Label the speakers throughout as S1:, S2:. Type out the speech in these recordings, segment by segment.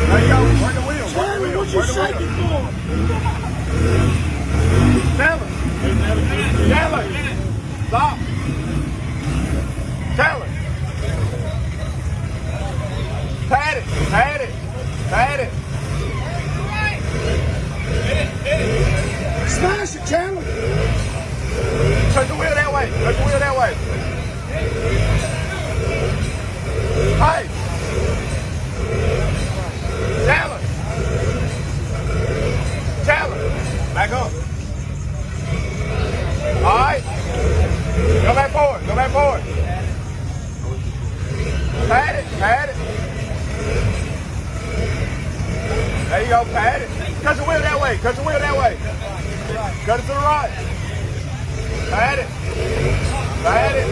S1: There you go. Work the wheel. Work the wheel.
S2: What you shaking for?
S1: Taylor. Taylor. Stop. Taylor. Pat it. Pat it. Pat it.
S2: Smash it, Chandler.
S1: Turn the wheel that way. Turn the wheel that way. Hey. Chandler. Chandler. Back up. All right. Go back forward. Go back forward. Pat it. Pat it. There you go. Pat it. Cut the wheel that way. Cut the wheel that way. Cut it to the right. Pat it. Pat it.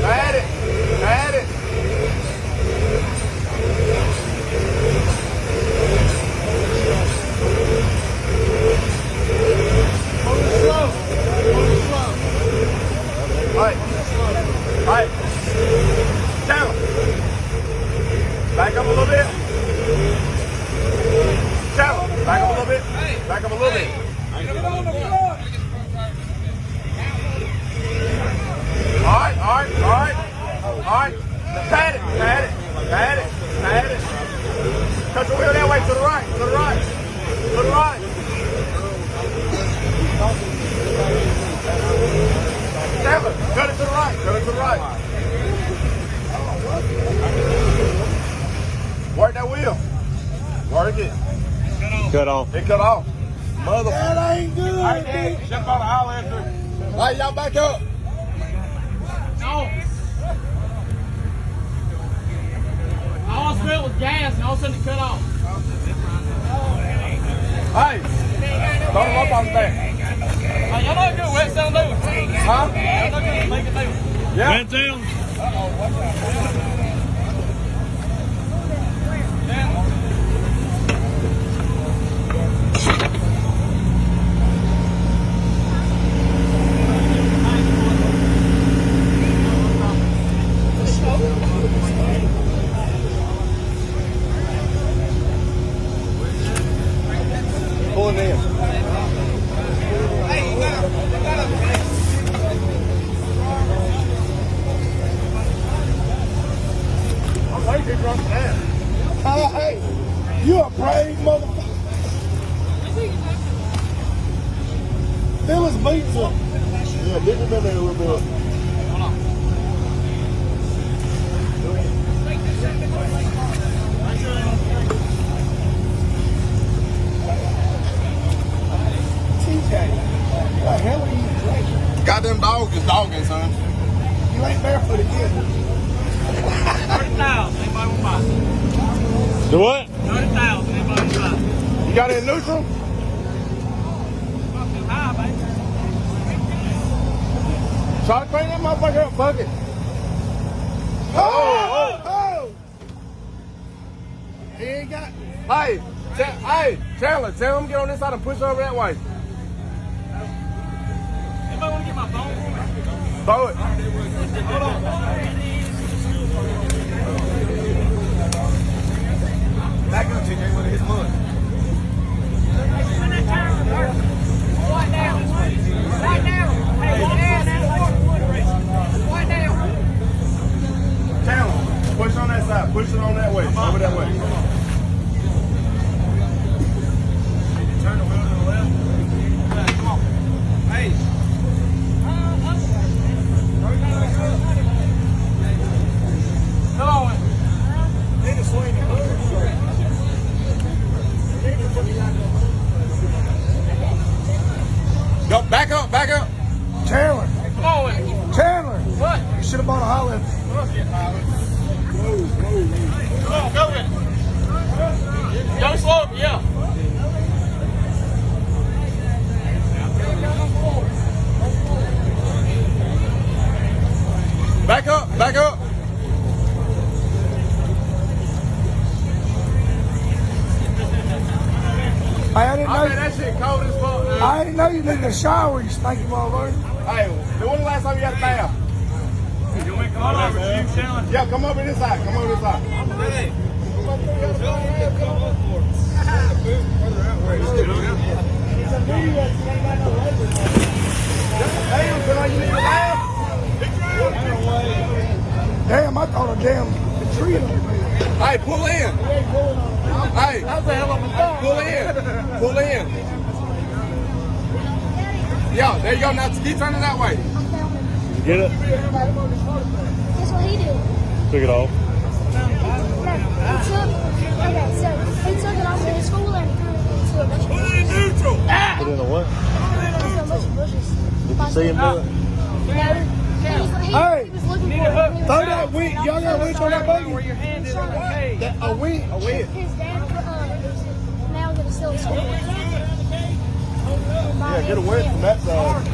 S1: Pat it. Pat it. Right. Right. Down. Back up a little bit. Down. Back up a little bit. Back up a little bit. All right. All right. All right. All right. Pat it. Pat it. Pat it. Pat it. Cut the wheel that way. To the right. To the right. To the right. Taylor, cut it to the right. Cut it to the right. Work that wheel. Work it.
S3: Cut off.
S1: It cut off. Mother.
S2: That ain't good.
S1: All right, Dad. Jump on the holler after. All right, y'all back up.
S4: No. All I smelled was gas, and all of a sudden it cut off.
S1: Hey, throw them up on the back.
S4: Hey, y'all know how good wet sound do?
S1: Huh?
S4: Y'all know how good make it do?
S1: Yeah.
S3: Went down.
S1: Pull it in. I'm waiting to drop that.
S2: Hey, you a brave motherfucker. Fill his beats up.
S1: Yeah, dip him in there a little bit.
S2: TJ, what the hell are you drinking?
S1: Got them dogs is dogging, son.
S2: You ain't barefoot again.
S4: 30,000, anybody want to buy?
S3: Do what?
S4: 30,000, anybody want to buy?
S1: You got it in neutral?
S4: Fucking high, baby.
S1: Try to clean that motherfucker up, bucket.
S2: Oh! He ain't got.
S1: Hey, Chandler, tell him to get on this side and push over that way.
S4: Anybody want to get my phone for me?
S1: Throw it.
S4: Hold on.
S1: Back up, TJ, with his mud.
S5: Right now. Right now. Hey, right now.
S1: Chandler, push on that side. Push it on that way. Over that way.
S4: Turn the wheel to the left. Come on. Hey. Come on. Need to swing it.
S1: Go, back up, back up.
S2: Chandler.
S4: Come on with it.
S2: Chandler.
S4: What?
S2: You should have bought a Highlander.
S4: Come on, go with it. Go slow, yeah.
S1: Back up, back up.
S2: I didn't
S1: I
S2: know.
S1: mean, that shit cold as fuck, dude.
S2: I didn't know you needed a shower. You stinky motherfucker.
S1: Hey, when was the last time you had a bath?
S4: me come over to you, Shannon.
S1: Yeah, come over this side. Come over this side. Damn, feel like you need to laugh.
S2: Damn, I thought a damn tree.
S1: Hey, pull in. Hey, pull in. Pull in. Yeah, there you go. Now keep turning that way.
S3: Did you get it?
S6: That's what he did.
S3: Took it off.
S6: He took it off in his school and threw it into a bunch of bushes.
S3: Put it in a what?
S6: Into a bunch of bushes.
S3: Did you see him do it?
S2: Hey,
S6: He was looking for it.
S2: throw that winch. Y'all got a winch on that buggy?
S4: Where your hand is on the cage.
S2: A winch. A winch.
S6: His dad is now going to sell his school.
S1: Yeah, get away from that side.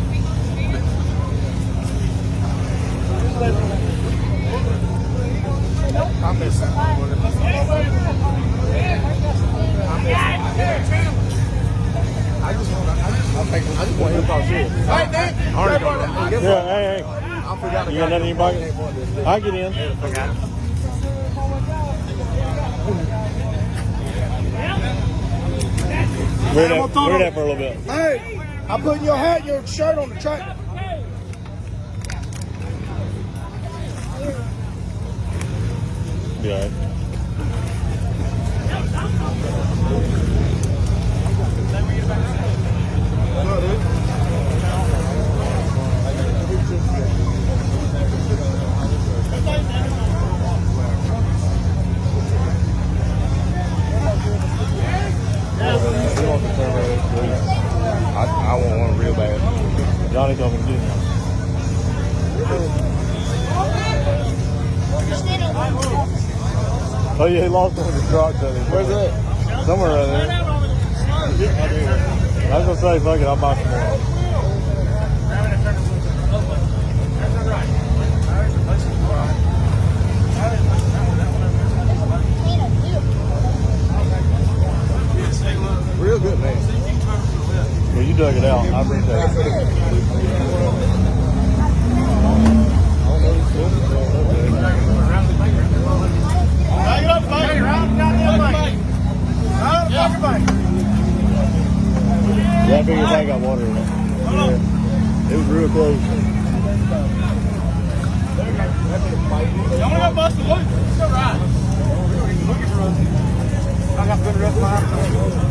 S1: I'm missing. I just want him to talk shit. Hey, Dan.
S3: Yeah, hey.
S1: I forgot
S3: You got nothing in your pocket? I'll get in. Wear that for a little bit.
S2: Hey, I'm putting your hat and your shirt on the tractor.
S3: Be all right.
S1: I want one real bad.
S3: Johnny told me to get one. Oh yeah, he lost one of his trucks. Where's that? Somewhere around there. I was gonna say, fuck it, I'll buy some more.
S1: Real good, man.
S3: Well, you dug it out. I appreciate it. Yeah, I figured I got water in it. Yeah. It was real close.
S4: Y'all want to go bust the loop? It's all right. I got to put the rest of my